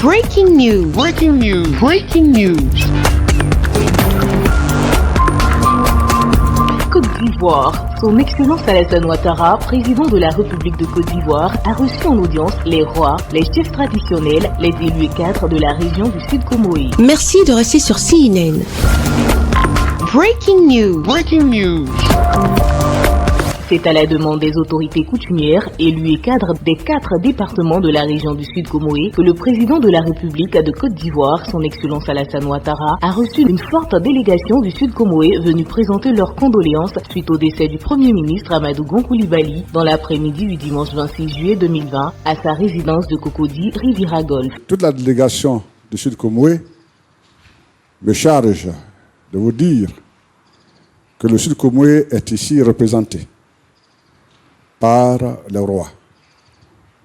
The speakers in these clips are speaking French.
Breaking news. Breaking news. Breaking news. Côte d'Ivoire. Son Excellence Alassane Ouattara, président de la République de Côte d'Ivoire, a reçu en audience les rois, les chefs traditionnels, les élus et cadres de la région du Sud Comoé. Merci de rester sur CNN. Breaking news. Breaking news. C'est à la demande des autorités coutumières, élus et cadres des 4 départements de la région du Sud Comoé que le président de la République de Côte d'Ivoire, son Excellence Alassane Ouattara, a reçu une forte délégation du Sud Comoé venue présenter leurs condoléances suite au décès du Premier ministre Amadou Gon Coulibaly dans l'après-midi du dimanche 26 juillet 2020 à sa résidence de Cocody, Riviera Golf. Toute la délégation du Sud Comoé me charge de vous dire que le Sud Comoé est ici représenté par les rois,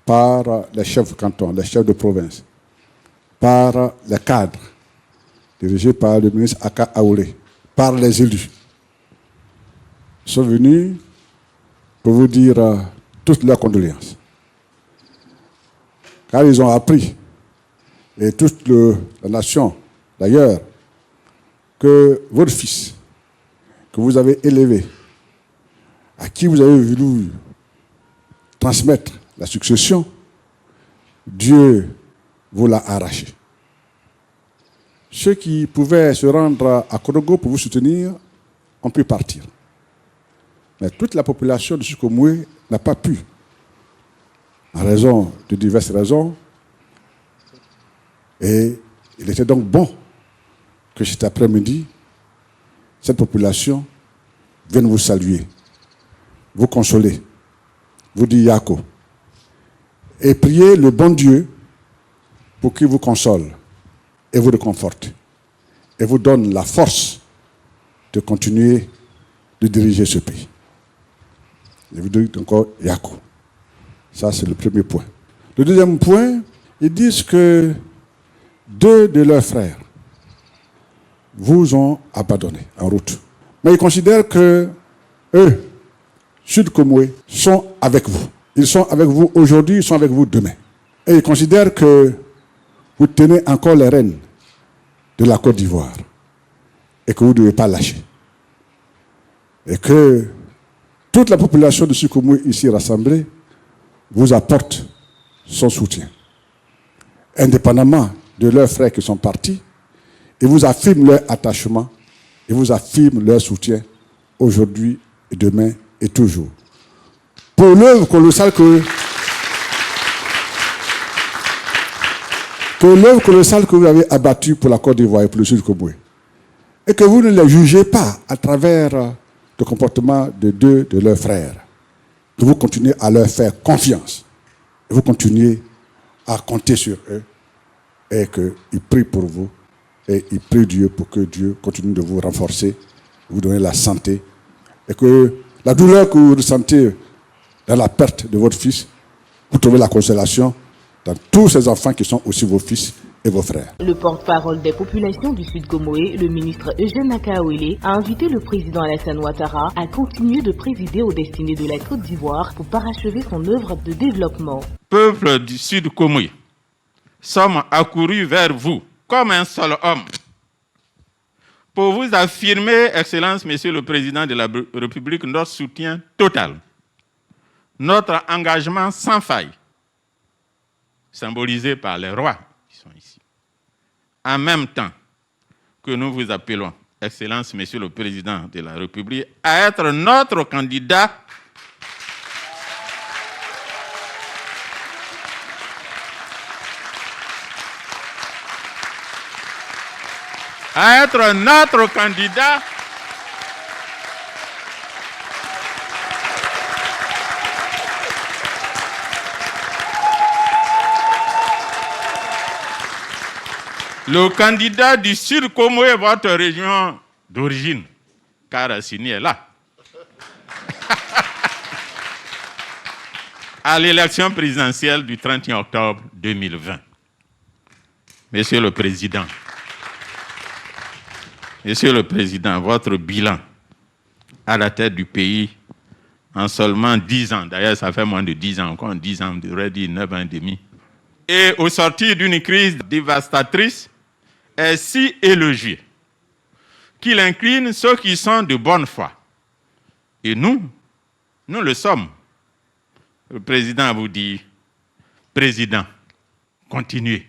par les chefs de canton, les chefs de province, par les cadres, dirigés par le ministre Aka Aoulé, par les élus. Ils sont venus pour vous dire toutes leurs condoléances. Car ils ont appris, et toute la nation d'ailleurs, que votre fils, que vous avez élevé, à qui vous avez voulu transmettre la succession, Dieu vous l'a arraché. Ceux qui pouvaient se rendre à Korogo pour vous soutenir ont pu partir. Mais toute la population de Sukomoué n'a pas pu, en raison de diverses raisons. Et il était donc bon que cet après-midi, cette population vienne vous saluer, vous consoler, vous dire Yako, et priez le bon Dieu pour qu'il vous console et vous réconforte et vous donne la force de continuer de diriger ce pays. Je vous dis encore Yako. Ça, c'est le premier point. Le deuxième point, ils disent que 2 de leurs frères vous ont abandonné en route. Mais ils considèrent que eux, Sud Comoé, sont avec vous. Ils sont avec vous aujourd'hui, ils sont avec vous demain. Et ils considèrent que vous tenez encore les rênes de la Côte d'Ivoire et que vous ne devez pas lâcher. Et que toute la population de Sud Comoé ici rassemblée vous apporte son soutien. Indépendamment de leurs frères qui sont partis, ils vous affirment leur attachement, ils vous affirment leur soutien aujourd'hui et demain et toujours. Pour l'œuvre colossale que vous avez abattue pour la Côte d'Ivoire et pour le Sud Comoé. Et que vous ne les jugez pas à travers le comportement de 2 de leurs frères. Que vous continuez à leur faire confiance. Et vous continuez à compter sur eux. Et qu'ils prient pour vous. Et ils prient Dieu pour que Dieu continue de vous renforcer, vous donner la santé. Et que la douleur que vous ressentez dans la perte de votre fils, vous trouvez la consolation dans tous ces enfants qui sont aussi vos fils et vos frères. Le porte-parole des populations du Sud Comoé, le ministre Eugène Akaouélé, a invité le président Alassane Ouattara à continuer de présider aux destinées de la Côte d'Ivoire pour parachever son œuvre de développement. Peuple du Sud Comoé, sommes accourus vers vous comme un seul homme pour vous affirmer, Excellence, Monsieur le Président de la République, notre soutien total, notre engagement sans faille, symbolisé par les rois qui sont ici. En même temps que nous vous appelons, Excellence, Monsieur le Président de la République, à être notre candidat le candidat du Sud Comoé, votre région d'origine, car Assini est là, à l'élection présidentielle du 31 octobre 2020. Monsieur le Président, votre bilan à la tête du pays en seulement 10 ans. D'ailleurs, ça fait moins de 10 ans. Encore 10 ans, on devrait dire 9 ans et demi. Et au sortir d'une crise dévastatrice, est si élogieux qu'il incline ceux qui sont de bonne foi. Et nous le sommes. Le président vous dit, président, continuez.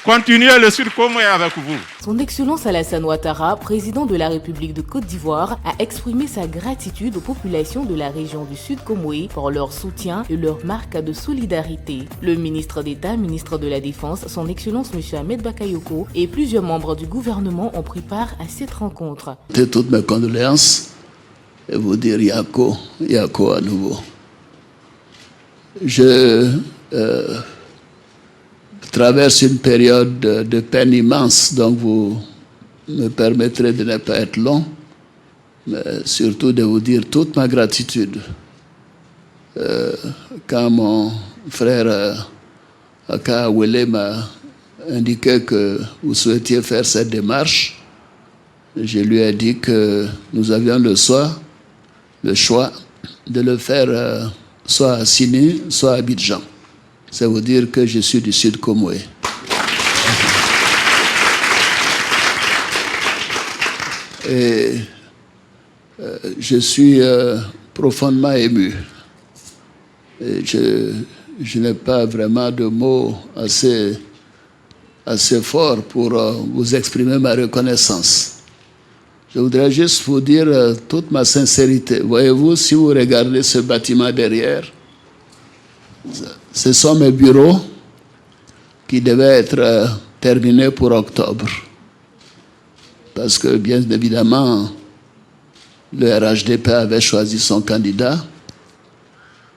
Continuez le Sud Comoé avec vous. Son Excellence Alassane Ouattara, président de la République de Côte d'Ivoire, a exprimé sa gratitude aux populations de la région du Sud Comoé pour leur soutien et leur marque de solidarité. Le ministre d'État, ministre de la Défense, son Excellence M. Ahmed Bakayoko et plusieurs membres du gouvernement ont pris part à cette rencontre. Toutes mes condoléances et vous dire Yako à nouveau. Je traverse une période de peine immense, donc vous me permettrez de ne pas être long, mais surtout de vous dire toute ma gratitude. Quand mon frère Aka Wele m'a indiqué que vous souhaitiez faire cette démarche, je lui ai dit que nous avions le choix de le faire soit à Sini, soit à Abidjan. Ça veut dire que je suis du Sud Comoé. Et je suis profondément ému. Et je n'ai pas vraiment de mots assez forts pour vous exprimer ma reconnaissance. Je voudrais juste vous dire toute ma sincérité. Voyez-vous, si vous regardez ce bâtiment derrière, ce sont mes bureaux qui devaient être terminés pour octobre. Parce que, bien évidemment, le RHDP avait choisi son candidat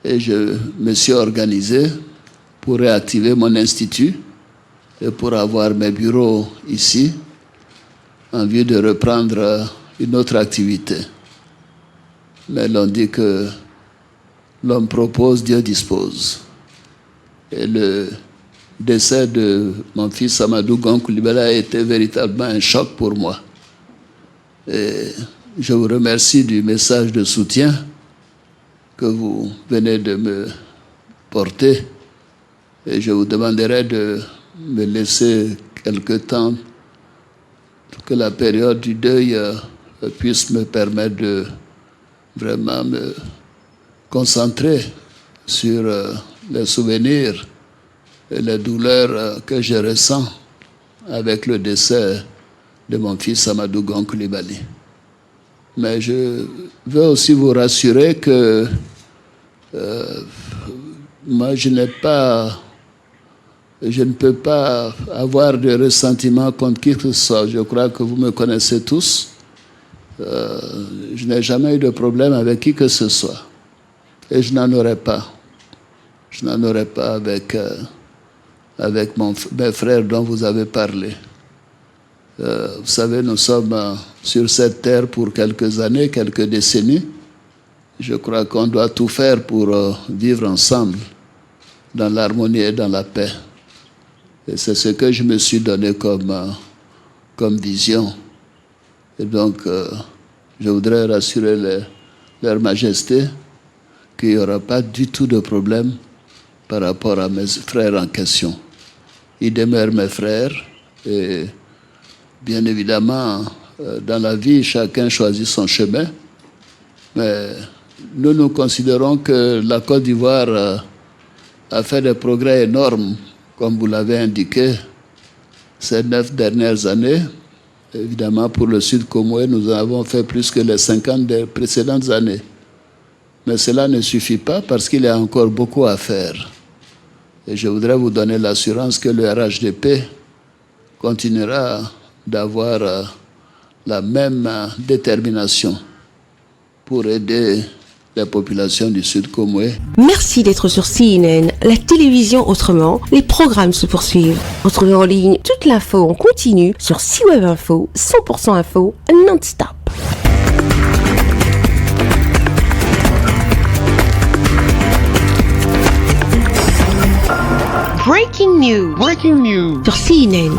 et je me suis organisé pour réactiver mon institut et pour avoir mes bureaux ici en vue de reprendre une autre activité. Mais l'on dit que l'homme propose, Dieu dispose. Et le décès de mon fils Amadou Gon Coulibaly a été véritablement un choc pour moi. Et je vous remercie du message de soutien que vous venez de me porter. Et je vous demanderai de me laisser quelque temps pour que la période du deuil puisse me permettre de vraiment me concentrer sur les souvenirs et les douleurs que je ressens avec le décès de mon fils Amadou Gon Coulibaly. Mais je veux aussi vous rassurer que moi je ne peux pas avoir de ressentiment contre qui que ce soit. Je crois que vous me connaissez tous. Je n'ai jamais eu de problème avec qui que ce soit. Et je n'en aurai pas. Je n'en aurai pas avec mes frères dont vous avez parlé. Vous savez, nous sommes sur cette terre pour quelques années, quelques décennies. Je crois qu'on doit tout faire pour vivre ensemble, dans l'harmonie et dans la paix. Et c'est ce que je me suis donné comme vision. Et donc, je voudrais rassurer leur majesté qu'il n'y aura pas du tout de problème par rapport à mes frères en question. Ils demeurent mes frères et bien évidemment, dans la vie, chacun choisit son chemin. Mais nous considérons que la Côte d'Ivoire a fait des progrès énormes, comme vous l'avez indiqué, ces 9 dernières années. Évidemment, pour le Sud Comoé, nous avons fait plus que les 50 des précédentes années. Mais cela ne suffit pas parce qu'il y a encore beaucoup à faire. Et je voudrais vous donner l'assurance que le RHDP continuera d'avoir la même détermination pour aider les populations du Sud Comoé. Merci d'être sur CNN, la télévision autrement. Les programmes se poursuivent. Retrouvez en ligne toute l'info en continu sur C-Web Info, 100% info, non-stop. Breaking news. Sur CNN.